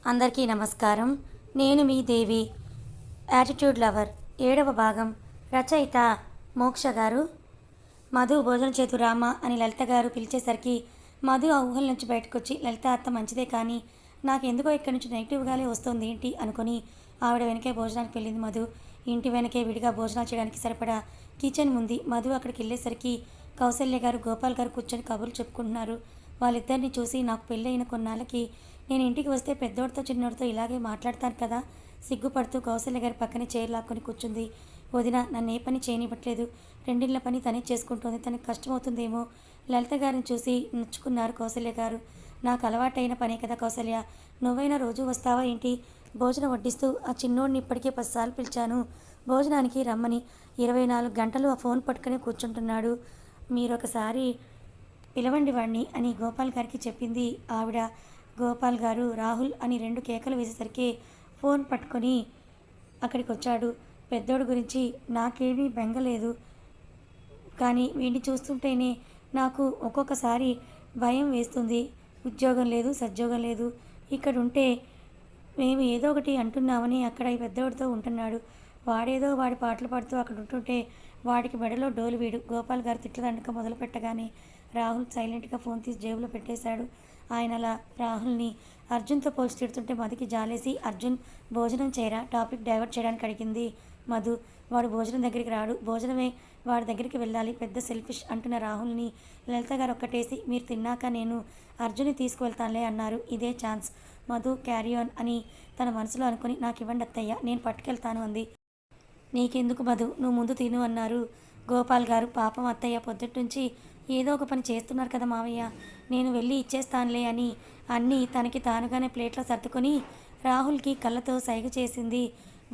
అందరికీ నమస్కారం. నేను మీ దేవి. యాటిట్యూడ్ లవర్ 7వ భాగం. రచయిత మోక్ష గారు. మధు భోజనం చేతు రామ అని లలిత గారు పిలిచేసరికి మధు ఆ ఊహల నుంచి బయటకొచ్చి లలిత అత్త మంచిదే కానీ నాకెందుకో ఇక్కడి నుంచి నెగిటివ్గానే వస్తుంది ఏంటి అనుకుని ఆవిడ వెనకే భోజనానికి వెళ్ళింది మధు. ఇంటి వెనకే విడిగా భోజనాలు చేయడానికి సరిపడా కిచెన్ ఉంది. మధు అక్కడికి వెళ్ళేసరికి కౌసల్య గారు గోపాల్ గారు కూర్చొని కబుర్లు చెప్పుకుంటున్నారు. వాళ్ళిద్దరిని చూసి నాకు పెళ్ళైన కొన్నాళ్ళకి నేను ఇంటికి వస్తే పెద్దోడితో చిన్నోడితో ఇలాగే మాట్లాడతాను కదా. సిగ్గుపడుతూ కౌసల్య గారి పక్కనే చైర్ లాక్కొని కూర్చుంది. వదిన నన్ను ఏ పని చేయనివ్వట్లేదు. రెండిళ్ళ పని తనే చేసుకుంటుంది. తనకి కష్టమవుతుందేమో. లలిత గారిని చూసి నొచ్చుకున్నారు కౌసల్య గారు. నాకు అలవాటైన పనే కదా కౌసల్య, నువ్వైనా రోజు వస్తావా ఏంటి? భోజనం వడ్డిస్తూ ఆ చిన్నోడిని ఇప్పటికే 10 సార్లు పిలిచాను భోజనానికి రమ్మని. 24 గంటలు ఆ ఫోన్ పట్టుకుని కూర్చుంటున్నాడు. మీరొకసారి పిలవండి వాడిని అని గోపాల్ గారికి చెప్పింది ఆవిడ. గోపాల్ గారు రాహుల్ అని 2 కేకలు వేసేసరికి ఫోన్ పట్టుకొని అక్కడికి వచ్చాడు. పెద్దోడు గురించి నాకేమీ బెంగలేదు, కానీ వీడిని చూస్తుంటేనే నాకు ఒక్కొక్కసారి భయం వేస్తుంది. ఉద్యోగం లేదు, సద్యోగం లేదు. ఇక్కడ ఉంటే మేము ఏదో ఒకటి అంటున్నామని అక్కడ ఈ పెద్దోడితో ఉంటున్నాడు. వాడేదో వాడి పాటలు పాడుతూ అక్కడ ఉంటుంటే వాడికి మెడలో డోలు వీడు. గోపాల్ గారు తిట్లదండక మొదలు పెట్టగానే రాహుల్ సైలెంట్గా ఫోన్ తీసి జేబులో పెట్టేశాడు. ఆయన అలా రాహుల్ని అర్జున్తో పోల్చి తిడుతుంటే మధుకి జాలేసి అర్జున్ భోజనం చేయరా, టాపిక్ డైవర్ట్ చేయడానికి అడిగింది మధు. వాడు భోజనం దగ్గరికి రాడు, భోజనమే వాడి దగ్గరికి వెళ్ళాలి, పెద్ద సెల్ఫిష్ అంటున్న రాహుల్ని లలిత గారు ఒక్కటేసి మీరు తిన్నాక నేను అర్జున్ని తీసుకువెళ్తానులే అన్నారు. ఇదే ఛాన్స్. మధు క్యారీ ఆన్ అని తన మనసులో అనుకుని నాకు ఇవ్వండి అత్తయ్య, నేను పట్టుకెళ్తాను అంది. నీకెందుకు మధు, నువ్వు ముందు తిను అన్నారు గోపాల్ గారు. పాపం అత్తయ్య పొద్దుట్నుంచి ఏదో ఒక పని చేస్తున్నారు కదా మావయ్య, నేను వెళ్ళి ఇచ్చేస్తానులే అని అన్నీ తనకి తానుగానే ప్లేట్లో సర్దుకొని రాహుల్కి కళ్ళతో సైగ చేసింది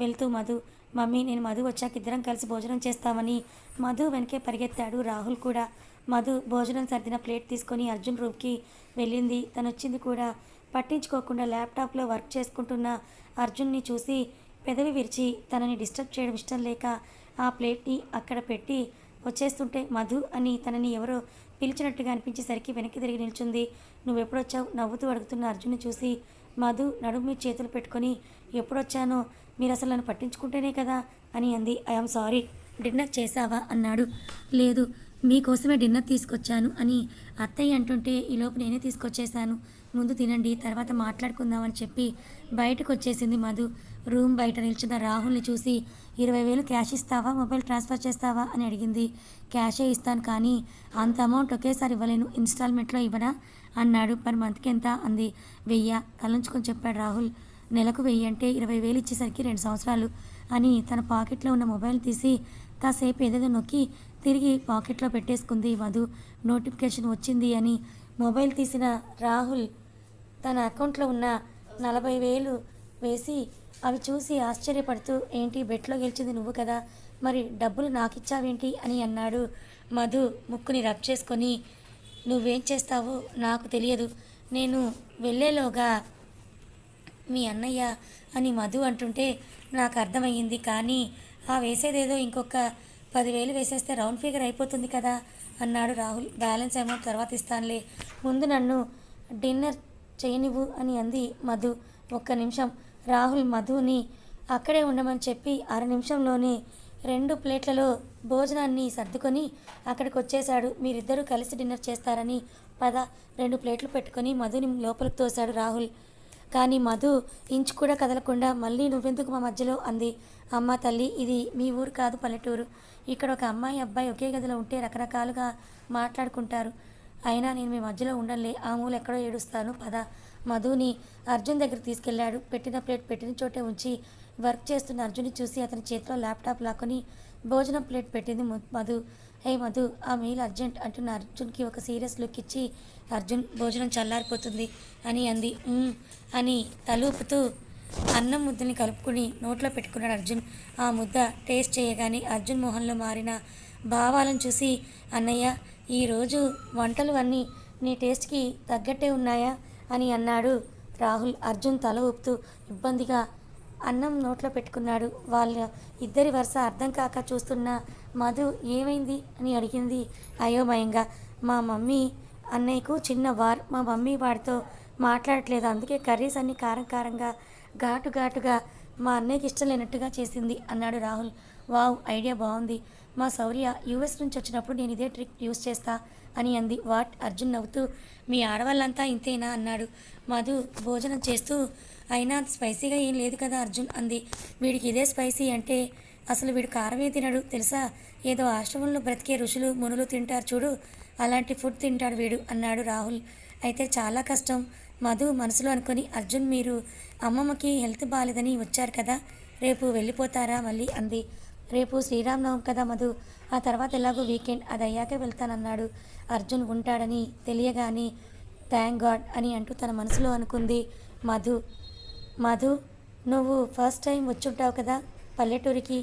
వెళ్తూ మధు. మమ్మీ నేను మధు వచ్చాక ఇద్దరం కలిసి భోజనం చేస్తామని మధు వెనకే పరిగెత్తాడు రాహుల్ కూడా. మధు భోజనం సర్దిన ప్లేట్ తీసుకొని అర్జున్ రూమ్కి వెళ్ళింది. తను వచ్చింది కూడా పట్టించుకోకుండా ల్యాప్టాప్లో వర్క్ చేసుకుంటున్న అర్జున్ని చూసి పెదవి విరిచి తనని డిస్టర్బ్ చేయడం ఇష్టం లేక ఆ ప్లేట్ని అక్కడ పెట్టి వచ్చేస్తుంటే మధు అని తనని ఎవరో పిలిచినట్టుగా అనిపించేసరికి వెనక్కి తిరిగి నిల్చుంది. నువ్వెప్పుడొచ్చావు నవ్వుతూ అడుగుతున్న అర్జున్ని చూసి మధు నడుము మీద చేతులు పెట్టుకొని ఎప్పుడొచ్చానో మీరు అసలు నన్ను పట్టించుకుంటేనే కదా అని అంది. I'm sorry. డిన్నర్ చేసావా అన్నాడు. లేదు, మీకోసమే డిన్నర్ తీసుకొచ్చాను అని అత్తయ్య అంటుంటే ఈలోపు నేనే తీసుకొచ్చేసాను. ముందు తినండి, తర్వాత మాట్లాడుకుందామని చెప్పి బయటకు వచ్చేసింది మధు. రూమ్ బయట నిల్చున్న రాహుల్ని చూసి 20,000 క్యాష్ ఇస్తావా, మొబైల్ ట్రాన్స్ఫర్ చేస్తావా అని అడిగింది. క్యాషే ఇస్తాను కానీ అంత అమౌంట్ ఒకేసారి ఇవ్వలేను, ఇన్స్టాల్మెంట్లో ఇవ్వనా అన్నాడు. మరి మంత్కి ఎంత అంది. 1000 తలంచుకొని చెప్పాడు రాహుల్. నెలకు 1000 అంటే 20,000 ఇచ్చేసరికి 2 సంవత్సరాలు అని తన పాకెట్లో ఉన్న మొబైల్ తీసి కాసేపు ఏదేదో నొక్కి తిరిగి పాకెట్లో పెట్టేసుకుంది మధు. నోటిఫికేషన్ వచ్చింది అని మొబైల్ తీసిన రాహుల్ తన అకౌంట్లో ఉన్న 40,000 వేసి అవి చూసి ఆశ్చర్యపడుతూ ఏంటి బెట్లో గెలిచింది నువ్వు కదా, మరి డబ్బులు నాకు ఇచ్చావేంటి అని అన్నాడు. మధు ముక్కుని రబ్ చేసుకొని నువ్వేం చేస్తావో నాకు తెలియదు, నేను వెళ్ళేలోగా మీ అన్నయ్య అని మధు అంటుంటే నాకు అర్థమయ్యింది. కానీ ఆ వేసేదేదో ఇంకొక 10,000 వేసేస్తే రౌండ్ ఫిగర్ అయిపోతుంది కదా అన్నాడు రాహుల్. బ్యాలెన్స్ అమౌంట్ తర్వాత ఇస్తానులే, ముందు నన్ను డిన్నర్ చేయనివ్వు అని అంది మధు. ఒక్క నిమిషం. రాహుల్ మధుని అక్కడే ఉండమని చెప్పి 1/2 నిమిషంలోనే 2 ప్లేట్లలో భోజనాన్ని సర్దుకొని అక్కడికి వచ్చేశాడు. మీరిద్దరూ కలిసి డిన్నర్ చేస్తారని పద 2 ప్లేట్లు పెట్టుకొని మధుని లోపలికి తోశాడు రాహుల్. కానీ మధు ఇంచు కూడా కదలకుండా మళ్ళీ నువ్వెందుకు మా మధ్యలో అంది. అమ్మ తల్లి, ఇది మీ ఊరు కాదు, పల్లెటూరు. ఇక్కడ ఒక అమ్మాయి అబ్బాయి ఒకే గదిలో ఉంటే రకరకాలుగా మాట్లాడుకుంటారు. అయినా నేను మీ మధ్యలో ఉండలే, ఆ మూల ఎక్కడో ఏడుస్తాను పద. మధుని అర్జున్ దగ్గరికి తీసుకెళ్లాడు. పెట్టిన ప్లేట్ పెట్టిన చోటే ఉంచి వర్క్ చేస్తున్న అర్జున్ని చూసి అతని చేతిలో ల్యాప్టాప్ లాక్కొని భోజనం ప్లేట్ పెట్టింది మధు. హే మధు, ఆ మీల్ అర్జెంట్ అంటున్న అర్జున్కి ఒక సీరియస్ లుక్ ఇచ్చి అర్జున్ భోజనం చల్లారిపోతుంది అని అంది. అని తలూపుతూ అన్నం ముద్దని కలుపుకుని నోట్లో పెట్టుకున్నాడు అర్జున్. ఆ ముద్ద టేస్ట్ చేయగానే అర్జున్ మొహంలో మారిన భావాలను చూసి అన్నయ్య ఈరోజు వంటలు అన్నీ నీ టేస్ట్కి తగ్గట్టే ఉన్నాయా అని అన్నాడు రాహుల్. అర్జున్ తల ఊపుతూ ఇబ్బందిగా అన్నం నోట్లో పెట్టుకున్నాడు. వాళ్ళ ఇద్దరి వరుస అర్థం కాక చూస్తున్న మధు ఏమైంది అని అడిగింది అయోమయంగా. మా మమ్మీ అన్నయ్యకు చిన్న వార్, మా మమ్మీ వాడితో మాట్లాడట్లేదు. అందుకే కర్రీస్ అన్నీ కారం కారంగా, ఘాటు ఘాటుగా మా అన్నయ్యకి ఇష్టం లేనట్టుగా చేసింది అన్నాడు రాహుల్. వావ్! ఐడియా బావుంది. మా శౌర్య యూఎస్ నుంచి వచ్చినప్పుడు నేను ఇదే ట్రిక్ యూజ్ చేస్తా అని అంది. వాట్? అర్జున్ నవ్వుతూ మీ ఆడవాళ్ళంతా ఇంతేనా అన్నాడు. మధు భోజనం చేస్తూ అయినా స్పైసీగా ఏం లేదు కదా అర్జున్ అంది. వీడికి ఇదే స్పైసీ అంటే అసలు వీడు కారమే తినడు తెలుసా? ఏదో ఆశ్రమంలో బ్రతికే ఋషులు మునులు తింటారు చూడు, అలాంటి ఫుడ్ తింటాడు వీడు అన్నాడు రాహుల్. అయితే చాలా కష్టం మధు మనసులో అనుకొని. అర్జున్ మీరు అమ్మమ్మకి హెల్త్ బాగాలేదని వచ్చారు కదా, రేపు వెళ్ళిపోతారా మళ్ళీ అంది. రేపు శ్రీరామనవమి కదా మధు, ఆ తర్వాత ఎలాగో వీకెండ్, అది అయ్యాకే వెళ్తానన్నాడు. అర్జున్ ఉంటాడని తెలియగానే థ్యాంక్ గాడ్ అని అంటూ తన మనసులో అనుకుంది మధు. మధు నువ్వు ఫస్ట్ టైం వచ్చుంటావు కదా పల్లెటూరికి,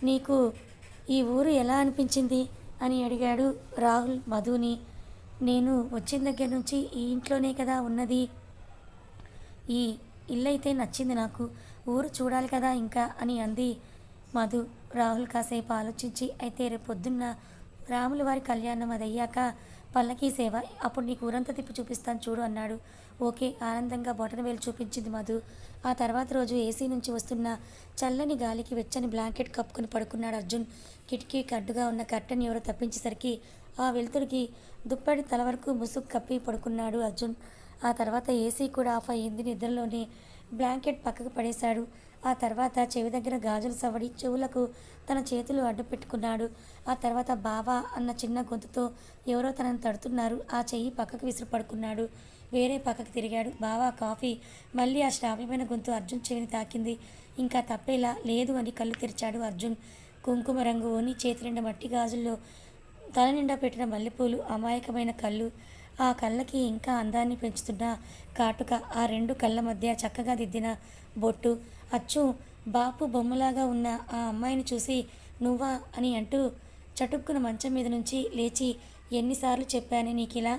నీకు ఈ ఊరు ఎలా అనిపించింది అని అడిగాడు రాహుల్ మధుని. నేను వచ్చిన దగ్గర నుంచి ఈ ఇంట్లోనే కదా ఉన్నది, ఈ ఇల్లు అయితే నచ్చింది నాకు, ఊరు చూడాలి కదా ఇంకా అని అంది మధు. రాహుల్ కాసేపు ఆలోచించి అయితే రేపు పొద్దున్న రాముల వారి కళ్యాణం అది అయ్యాక పల్లకీ సేవ, అప్పుడు నీకు ఊరంతా తిప్పి చూపిస్తాను చూడు అన్నాడు. ఓకే ఆనందంగా బొటనవేలు చూపించింది మధు. ఆ తర్వాత రోజు ఏసీ నుంచి వస్తున్న చల్లని గాలికి వెచ్చని బ్లాంకెట్ కప్పుకుని పడుకున్నాడు అర్జున్. కిటికీకి అడ్డుగా ఉన్న కర్టెన్ ఎవరో తప్పించేసరికి ఆ వెలుతురికి దుప్పటి తల వరకు ముసుగు కప్పి పడుకున్నాడు అర్జున్. ఆ తర్వాత ఏసీ కూడా ఆఫ్ అయ్యింది. నిద్రలోనే బ్లాంకెట్ పక్కకు పడేశాడు. ఆ తర్వాత చెవి దగ్గర గాజులు సవడి చెవులకు తన చేతులు అడ్డు పెట్టుకున్నాడు. ఆ తర్వాత బావా అన్న చిన్న గొంతుతో ఎవరో తనను తడుతున్నారు. ఆ చెయ్యి పక్కకు విసిరి పడుకున్నాడు. వేరే పక్కకు తిరిగాడు. బావా కాఫీ. మళ్ళీ ఆ శ్రావ్యమైన గొంతు అర్జున్ చెవిని తాకింది. ఇంకా తప్పేలా లేదు అని కళ్ళు తెరిచాడు అర్జున్. కుంకుమ రంగు ఓని చేతి నిండా మట్టి గాజుల్లో తల నిండా పెట్టిన మల్లెపూలు, అమాయకమైన కళ్ళు, ఆ కళ్ళకి ఇంకా అందాన్ని పెంచుతున్న కాటుక, ఆ రెండు కళ్ళ మధ్య చక్కగా దిద్దిన బొట్టు, అచ్చు బాపు బొమ్మలాగా ఉన్న ఆ అమ్మాయిని చూసి నువ్వా అని అంటూ చటుక్కున మంచం మీద నుంచి లేచి ఎన్నిసార్లు చెప్పాను నీకిలా,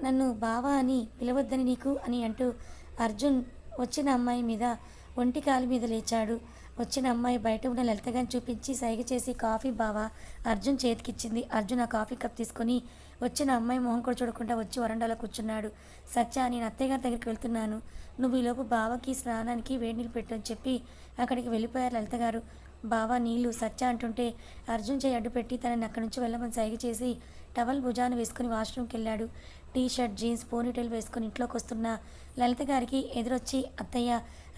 నన్ను బావా అని పిలవద్దని నీకు అని అంటూ అర్జున్ వచ్చిన అమ్మాయి మీద ఒంటి కాలు మీద లేచాడు. వచ్చిన అమ్మాయి బయట ఉన్న లలితగాని చూపించి సైగ చేసి కాఫీ బావా అర్జున్ చేతికిచ్చింది. అర్జున్ ఆ కాఫీ కప్ తీసుకొని వచ్చిన అమ్మాయి మొహం కూడా చూడకుండా వచ్చి వరండాలో కూర్చున్నాడు. సత్య నేను అత్తయ్య గారి దగ్గరికి వెళ్తున్నాను, నువ్వు ఈలోపు బావకి స్నానానికి వేడి నీళ్ళు పెట్టు అని చెప్పి అక్కడికి వెళ్ళిపోయారు లలిత గారు. బావా నీళ్ళు సత్య అంటుంటే అర్జున్ చేయి అడ్డు పెట్టి తనని అక్కడి నుంచి వెళ్ళమని సైగ చేసి టవల్ భుజాన్ని వేసుకుని వాష్రూమ్కి వెళ్ళాడు. టీ షర్ట్ జీన్స్ పోనీటైల్ వేసుకుని ఇంట్లోకి వస్తున్న లలిత గారికి ఎదురొచ్చి అత్తయ్య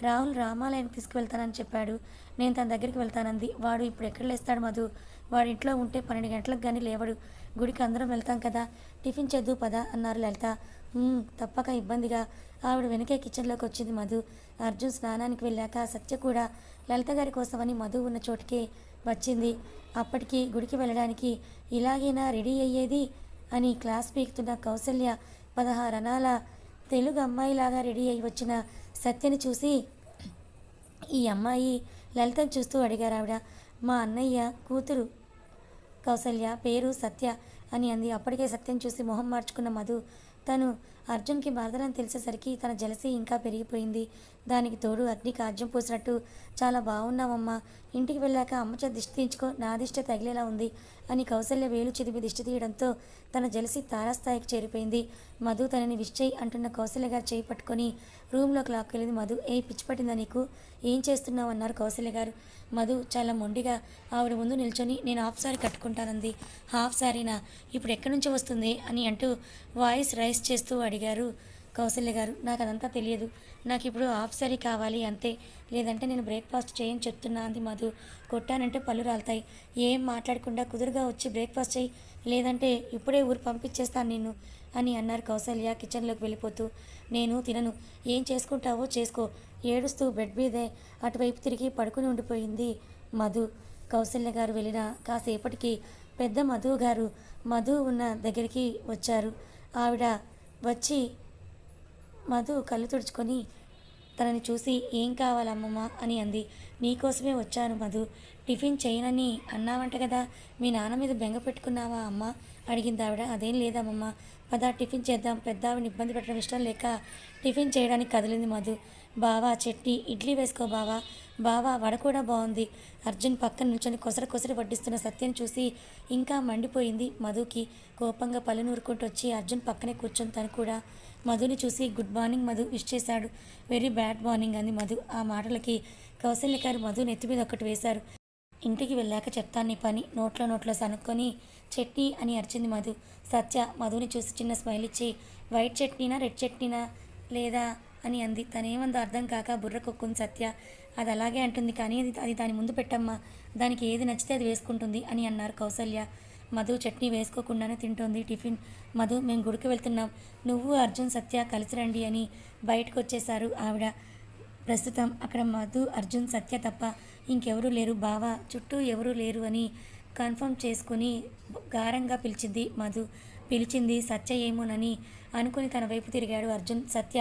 రాహుల్ రామాలయానికి తీసుకువెళ్తానని చెప్పాడు, నేను తన దగ్గరికి వెళ్తానంది. వాడు ఇప్పుడు ఎక్కడ లేస్తాడు మధు, వాడు ఇంట్లో ఉంటే 12 గంటలకు కానీ లేవడు. గుడికి అందరం వెళ్తాం కదా, టిఫిన్ చేద్దు పదా అన్నారు లలిత. తప్పక ఇబ్బందిగా ఆవిడ వెనకే కిచెన్లోకి వచ్చింది మధు. అర్జున్ స్నానానికి వెళ్ళాక సత్య కూడా లలిత గారి కోసమని మధు ఉన్న చోటుకే వచ్చింది. అప్పటికి గుడికి వెళ్ళడానికి ఇలాగైనా రెడీ అయ్యేది అని క్లాస్ పీకుతున్న కౌసల్య 16 అనాల తెలుగు అమ్మాయిలాగా రెడీ అయి వచ్చిన సత్యని చూసి ఈ అమ్మాయి లలితను చూస్తూ అడిగారు ఆవిడ. మా అన్నయ్య కూతురు కౌసల్య, పేరు సత్య అని అంది. అప్పటికే సత్యం చూసి మొహం మార్చుకున్న మధు తను అర్జున్కి మరదలని తెలిసేసరికి తన జలసి ఇంకా పెరిగిపోయింది. దానికి తోడు అగ్నికి ఆజ్యం పూసినట్టు చాలా బాగున్నావమ్మా, ఇంటికి వెళ్ళాక అమ్మ చేత దిష్టి తీయించుకో, నా దిష్టి తగిలేలా ఉంది అని కౌసల్య వేలు చిదిమి దిష్టి తీయడంతో తన జలసి తారాస్థాయికి చేరిపోయింది. మధు తనని విష్ చేయి అంటున్న కౌసల్య గారు చేయి పట్టుకొని రూమ్లోకి లాక్కెళ్ళింది మధు. పిచ్చి పట్టిందా నీకు, ఏం చేస్తున్నావు అన్నారు కౌసల్య గారు. మధు చాలా మొండిగా ఆవిడ ముందు నిల్చొని నేను హాఫ్ సారీ కట్టుకుంటానంది. హాఫ్ సారీనా, ఇప్పుడు ఎక్కడి నుంచి వస్తుంది అని అంటూ వాయిస్ రైస్ చేస్తూ అడిగారు కౌసల్య గారు. నాకు అదంతా తెలియదు, నాకు ఇప్పుడు హాఫ్ సారీ కావాలి అంతే, లేదంటే నేను బ్రేక్ఫాస్ట్ చేయని చెప్తున్నా అంది మధు. కొట్టానంటే పళ్ళు రాలుతాయి, ఏం మాట్లాడకుండా కుదురుగా వచ్చి బ్రేక్ఫాస్ట్ చేయి, లేదంటే ఇప్పుడే ఊరు పంపించేస్తాను నిన్ను అని అన్నారు కౌసల్య కిచెన్లోకి వెళ్ళిపోతూ. నేను తినను, ఏం చేసుకుంటావో చేసుకో, ఏడుస్తూ బెడ్ మీదే అటువైపు తిరిగి పడుకుని ఉండిపోయింది మధు. కౌసల్య గారు వెళ్ళిన కాసేపటికి పెద్ద మధు గారు మధు ఉన్న దగ్గరికి వచ్చారు. ఆవిడ వచ్చి మధు కళ్ళు తుడుచుకొని తనని చూసి ఏం కావాలమ్మమ్మ అని అంది. నీకోసమే వచ్చాను మధు, టిఫిన్ చేయనని అన్నావంట కదా, మీ నాన్న మీద బెంగ పెట్టుకున్నావా అమ్మ అడిగింది ఆవిడ. అదేం లేదమ్మమ్మ, పద టిఫిన్ చేద్దాం, పెద్ద ఆవిడని ఇబ్బంది పెట్టడం ఇష్టం లేక టిఫిన్ చేయడానికి కదిలింది మధు. బావా చట్నీ ఇడ్లీ వేసుకో బావా, బావా వడ కూడా బాగుంది. అర్జున్ పక్కన నిల్చొని కొసరి వడ్డిస్తున్న సత్యం చూసి ఇంకా మండిపోయింది మధుకి. కోపంగా పళ్ళు నూరుకుంటూ వచ్చి అర్జున్ పక్కనే కూర్చొని తను కూడా మధుని చూసి గుడ్ మార్నింగ్ మధు విష్ చేశాడు. వెరీ బ్యాడ్ మార్నింగ్ అంది మధు. ఆ మాటలకి కౌసల్య గారు మధు నెత్తి మీద ఒకటి వేశారు. ఇంటికి వెళ్ళాక చెప్తాను నీ పని, నోట్లో సనుక్కొని చట్నీ అని అరిచింది మధు. సత్య మధుని చూసి చిన్న స్మైల్ ఇచ్చి వైట్ చట్నీనా రెడ్ చట్నీనా లేదా అని అంది. తనేమందో అర్థం కాక బుర్ర కొక్కుంది సత్య. అది అలాగే అంటుంది కానీ అది దాని ముందు పెట్టమ్మా, దానికి ఏది నచ్చితే అది వేసుకుంటుంది అని అన్నారు కౌసల్య. మధు చట్నీ వేసుకోకుండానే తింటోంది టిఫిన్. మధు మేము గుడికి వెళ్తున్నాం, నువ్వు అర్జున్ సత్య కలిసి రండి అని బయటకు వచ్చేశారు ఆవిడ. ప్రస్తుతం అక్కడ మధు అర్జున్ సత్య తప్ప ఇంకెవరూ లేరు బావా, చుట్టూ ఎవరూ లేరు అని కన్ఫర్మ్ చేసుకుని గారంగా పిలిచింది మధు. పిలిచింది సత్య ఏమోనని అనుకుని తన వైపు తిరిగాడు అర్జున్. సత్య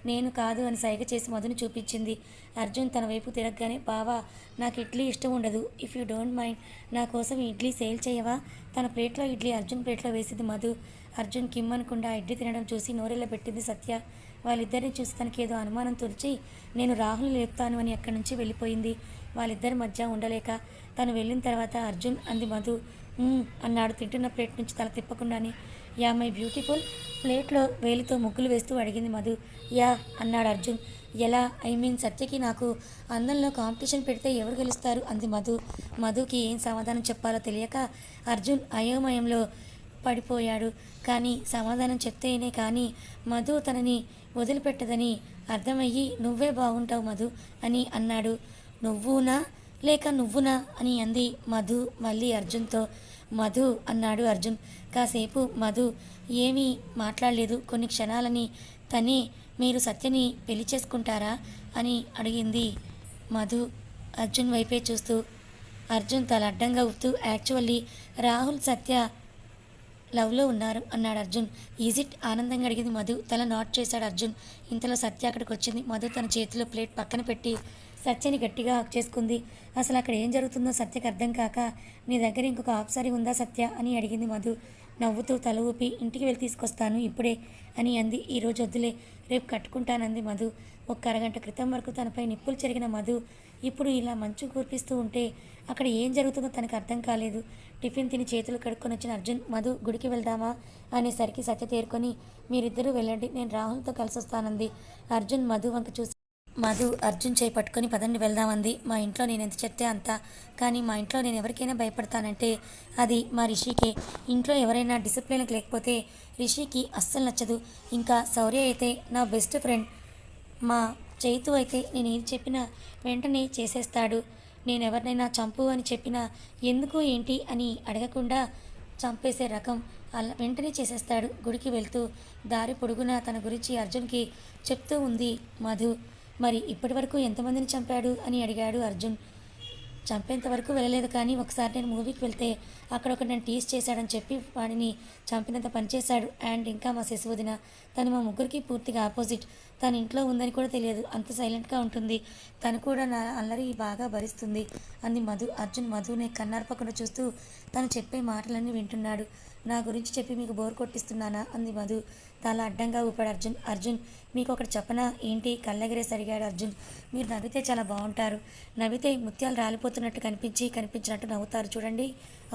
నేను కాదు అని సైగ చేసి మధుని చూపించింది. అర్జున్ తన వైపు తిరగగానే బావా నాకు ఇడ్లీ ఇష్టం ఉండదు, ఇఫ్ యూ డోంట్ మైండ్ నా కోసం ఇడ్లీ సేల్ చేయవా. తన ప్లేట్లో ఇడ్లీ అర్జున్ ప్లేట్లో వేసింది మధు. అర్జున్ కిమ్మనకుండా ఇడ్లీ తినడం చూసి నోరెళ్ళ పెట్టింది సత్య. వాళ్ళిద్దరిని చూసి తనకి ఏదో అనుమానం తుడిచి నేను రాహుల్ లేపుతాను అని అక్కడి నుంచి వెళ్ళిపోయింది. వాళ్ళిద్దరి మధ్య ఉండలేక తను వెళ్ళిన తర్వాత అర్జున్ అంది మధు. అన్నాడు తింటున్న ప్లేట్ నుంచి తల తిప్పకుండానే. యా మై బ్యూటిఫుల్ ప్లేట్లో వేలితో ముగ్గులు వేస్తూ అడిగింది మధు. యా అన్నాడు అర్జున్. ఎలా ఐ మీన్ సత్యకి నాకు అందంలో కాంపిటీషన్ పెడితే ఎవరు గెలుస్తారు అంది మధు. మధుకి ఏం సమాధానం చెప్పాలో తెలియక అర్జున్ అయోమయంలో పడిపోయాడు. కానీ సమాధానం చెప్తేనే కానీ మధు తనని వదిలిపెట్టదని అర్థమయ్యి నువ్వే బాగుంటావు మధు అని అన్నాడు. నువ్వునా లేక నువ్వునా అని అంది మధు మళ్ళీ అర్జున్తో. మధు అన్నాడు అర్జున్. కాసేపు మధు ఏమీ మాట్లాడలేదు. కొన్ని క్షణాలని తనే మీరు సత్యని పెళ్లి చేసుకుంటారా అని అడిగింది మధు అర్జున్ వైపే చూస్తూ. అర్జున్ తల అడ్డంగా ఊపుతూ యాక్చువల్లీ రాహుల్ సత్య లవ్లో ఉన్నారు అన్నాడు అర్జున్. ఈజ్ ఇట్ ఆనందంగా అడిగింది మధు. తల నాట్ చేశాడు అర్జున్. ఇంతలో సత్య అక్కడికి వచ్చింది. మధు తన చేతిలో ప్లేట్ పక్కన పెట్టి సత్యని గట్టిగా హక్ చేసుకుంది. అసలు అక్కడ ఏం జరుగుతుందో సత్యకి అర్థం కాక నీ దగ్గర ఇంకొక హాఫ్ సారీ ఉందా సత్య అని అడిగింది మధు. నవ్వుతూ తల ఊపి ఇంటికి వెళ్ళి తీసుకొస్తాను ఇప్పుడే అని అంది. ఈరోజు వద్దులే రేపు కట్టుకుంటానంది మధు. ఒక అరగంట క్రితం వరకు తనపై నిప్పులు చెరిగిన మధు ఇప్పుడు ఇలా మంచు కురిపిస్తూ ఉంటే అక్కడ ఏం జరుగుతుందో తనకు అర్థం కాలేదు. టిఫిన్ తిని చేతులు కడుక్కొని వచ్చిన అర్జున్ మధు గుడికి వెళ్దామా అనేసరికి సత్య తేరుకొని మీరిద్దరూ వెళ్ళండి, నేను రాహుల్తో కలిసి వస్తానంది. అర్జున్ మధు వంక చూసి మధు అర్జున్ చేయి పట్టుకొని పదండి వెళ్దామంది. మా ఇంట్లో నేను ఎంత చెప్తే అంత, కానీ మా ఇంట్లో నేను ఎవరికైనా భయపడతానంటే అది మా రిషికే. ఇంట్లో ఎవరైనా డిసిప్లిన్కి లేకపోతే రిషికి అస్సలు నచ్చదు. ఇంకా శౌర్య అయితే నా బెస్ట్ ఫ్రెండ్, మా చైతు అయితే నేను ఏం చెప్పినా వెంటనే చేసేస్తాడు. నేను ఎవరినైనా చంపు అని చెప్పినా ఎందుకు ఏంటి అని అడగకుండా చంపేసే రకం. అలా వెంటనే చేసేస్తాడు. గుడికి వెళ్తూ దారి పొడుగునా తన గురించి అర్జున్కి చెప్తూ ఉంది మధు. మరి ఇప్పటి వరకు ఎంతమందిని చంపాడు అని అడిగాడు అర్జున్. చంపేంత వరకు వెళ్ళలేదు, కానీ ఒకసారి నేను మూవీకి వెళ్తే అక్కడ ఒక నన్ను టీస్ చేశాడని చెప్పి వాడిని చంపినంత పనిచేశాడు. అండ్ ఇంకా మా శశివదిన, తను మా ముగ్గురికి పూర్తిగా ఆపోజిట్. తను ఇంట్లో ఉందని కూడా తెలియదు, అంత సైలెంట్గా ఉంటుంది. తను కూడా నా అల్లరి బాగా భరిస్తుంది అంది మధు. అర్జున్ మధుని కన్నార్పకుండా చూస్తూ తను చెప్పే మాటలన్నీ వింటున్నాడు. నా గురించి చెప్పి మీకు బోర్ కొట్టిస్తున్నానా అంది మధు. తల అడ్డంగా ఊపాడు అర్జున్. అర్జున్ మీకు ఒకటి చెప్పనా ఏంటి కళ్ళెగరేసి అడిగాడు అర్జున్. మీరు నవ్వితే చాలా బాగుంటారు, నవ్వితే ముత్యాలు రాలిపోతున్నట్టు కనిపించినట్టు నవ్వుతారు చూడండి,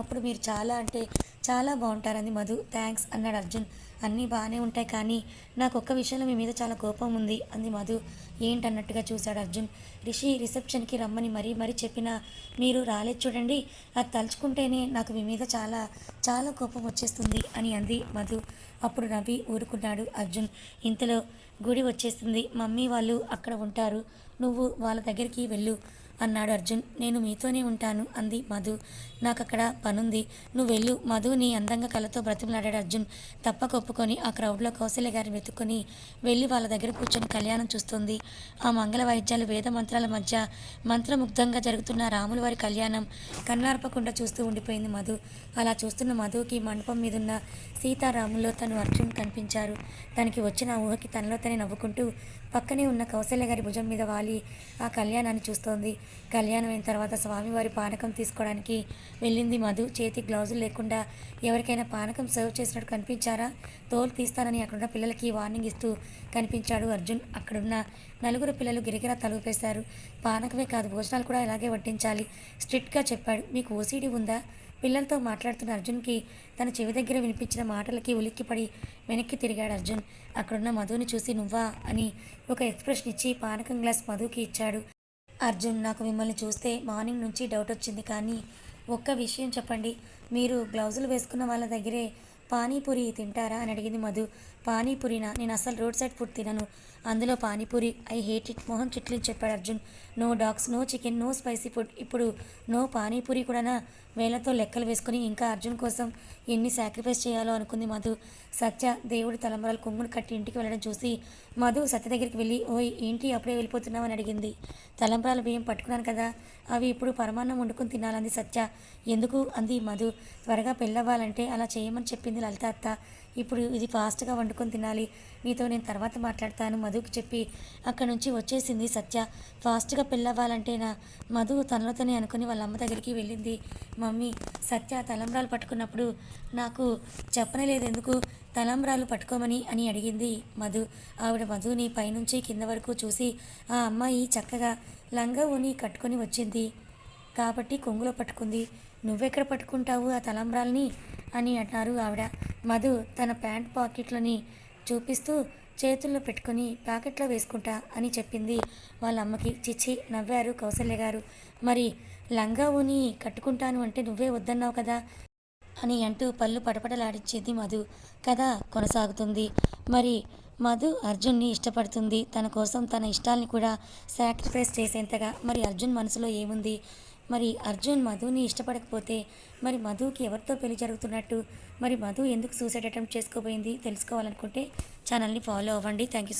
అప్పుడు మీరు చాలా అంటే చాలా బాగుంటారంది మధు. థ్యాంక్స్ అన్నాడు అర్జున్. అన్నీ బాగానే ఉంటాయి కానీ నాకు ఒక్క విషయంలో మీ మీద చాలా కోపం ఉంది అంది మధు. ఏంటన్నట్టుగా చూశాడు అర్జున్. రిషి రిసెప్షన్కి రమ్మని మరీ చెప్పినా మీరు రాలేదు చూడండి, అది తలుచుకుంటేనే నాకు మీ మీద చాలా చాలా కోపం వచ్చేస్తుంది అని అంది మధు. అప్పుడు నవ్వి ఊరుకున్నాడు అర్జున్. ఇంతలో గుడి వచ్చేస్తుంది, మమ్మీ వాళ్ళు అక్కడ ఉంటారు, నువ్వు వాళ్ళ దగ్గరికి వెళ్ళు అన్నాడు అర్జున్. నేను మీతోనే ఉంటాను అంది మధు. నాకు అక్కడ పనుంది, నువ్వు వెళ్ళు మధుని అందంగా కళ్ళతో బ్రతిమలాడాడు అర్జున్. తప్పక ఒప్పుకొని ఆ క్రౌడ్లో కౌశల్య గారిని వెతుక్కొని వెళ్ళి వాళ్ళ దగ్గర కూర్చొని కళ్యాణం చూస్తుంది. ఆ మంగళ వాయిద్యాలు వేద మంత్రాల మధ్య మంత్రముగ్ధంగా జరుగుతున్న రాముల వారి కళ్యాణం కన్నార్పకుండా చూస్తూ ఉండిపోయింది మధు. అలా చూస్తున్న మధుకి మండపం మీదున్న సీతారాముల్లో తను అర్జున్ కనిపించారు. తనకి వచ్చిన ఊహకి తనలో తనే నవ్వుకుంటూ పక్కనే ఉన్న కౌశల్య గారి భుజం మీద వాలి ఆ కళ్యాణాన్ని చూస్తోంది. కళ్యాణం అయిన తర్వాత స్వామివారి పానకం తీసుకోవడానికి వెళ్ళింది మధు. చేతి గ్లౌజులు లేకుండా ఎవరికైనా పానకం సర్వ్ చేసినట్టు కనిపించారా, తోలు తీస్తానని అక్కడున్న పిల్లలకి వార్నింగ్ ఇస్తూ కనిపించాడు అర్జున్. అక్కడున్న నలుగురు పిల్లలు గిరిగిరా తలుపేశారు. పానకమే కాదు భోజనాలు కూడా ఇలాగే వడ్డించాలి స్ట్రిక్ట్గా చెప్పాడు. మీకు ఓసీడీ ఉందా, పిల్లలతో మాట్లాడుతున్న అర్జున్కి తన చెవి దగ్గర వినిపించిన మాటలకి ఉలిక్కిపడి వెనక్కి తిరిగాడు అర్జున్. అక్కడున్న మధుని చూసి నువ్వా అని ఒక ఎక్స్ప్రెషన్ ఇచ్చి పానకం గ్లాస్ మధుకి ఇచ్చాడు. అర్జున్, నాకు మిమ్మల్ని చూస్తే మార్నింగ్ నుంచి డౌట్ వచ్చింది, కానీ ఒక్క విషయం చెప్పండి, మీరు గ్లౌజులు వేసుకున్న వాళ్ళ దగ్గరే పానీపూరి తింటారా అని అడిగింది మధు. పానీపూరినా? నేను అసలు రోడ్ సైడ్ ఫుడ్ తినను, అందులో పానీపూరి ఐ హేట్ ఇట్, మొహం చిట్లించి చెప్పాడు Arjun. No dogs, no chicken, no spicy food, ఇప్పుడు నో పానీపూరి కూడానా? వేలతో లెక్కలు వేసుకుని ఇంకా అర్జున్ కోసం ఎన్ని సాక్రిఫైస్ చేయాలో అనుకుంది మధు. సత్య దేవుడి తలంబరాలు కొంగును కట్టి ఇంటికి వెళ్ళడం చూసి మధు సత్య దగ్గరికి వెళ్ళి, ఓయ్ ఏంటి అప్పుడే వెళ్ళిపోతున్నావు అని అడిగింది. తలంబరాల బియ్యం పట్టుకున్నాను కదా, అవి ఇప్పుడు పరమాన్నం వండుకుని తినాలంది సత్య. ఎందుకు అంది మధు. త్వరగా పెళ్ళవ్వాలంటే అలా చేయమని చెప్పింది లలిత అత్త. ఇప్పుడు ఇది ఫాస్ట్గా వండుకొని తినాలి, నీతో నేను తర్వాత మాట్లాడతాను మధుకి చెప్పి అక్కడి నుంచి వచ్చేసింది సత్య. ఫాస్ట్గా పెళ్ళవ్వాలంటేనా? మధు తనలోతోనే అనుకుని వాళ్ళ అమ్మ దగ్గరికి వెళ్ళింది. మమ్మీ, సత్య తలంబ్రాలు పట్టుకున్నప్పుడు నాకు చెప్పనలేదు ఎందుకు తలంబ్రాలు పట్టుకోమని అని అడిగింది మధు. ఆవిడ మధుని పైనుంచి కింద వరకు చూసి, ఆ అమ్మాయి చక్కగా లంగా ఓని కట్టుకొని వచ్చింది కాబట్టి కొంగులో పట్టుకుంది, నువ్వెక్కడ పట్టుకుంటావు ఆ తలంబ్రాల్ని అని అన్నారు ఆవిడ. మధు తన ప్యాంట్ పాకెట్లని చూపిస్తూ చేతుల్లో పెట్టుకుని ప్యాకెట్లో వేసుకుంటా అని చెప్పింది వాళ్ళ అమ్మకి. చిచ్చి నవ్వారు కౌసల్య గారు. మరి లంగా ఓని కట్టుకుంటాను అంటే నువ్వే వద్దన్నావు కదా అని అంటూ పళ్ళు పటపటలాడించింది మధు. కథ కొనసాగుతుంది. మరి మధు అర్జున్ని ఇష్టపడుతుంది, తన కోసం తన ఇష్టాల్ని కూడా సాక్రిఫైస్ చేసేంతగా. మరి అర్జున్ మనసులో ఏముంది? మరి అర్జున్ మధుని ఇష్టపడకపోతే మరి మధుకి ఎవరితో పెళ్లి జరుగుతున్నట్టు? మరి మధు ఎందుకు సూసైడ్ అటెంప్ట్ చేసుకోబోయింది? తెలుసుకోవాలనుకుంటే ఛానల్ని ఫాలో అవ్వండి. Thank you.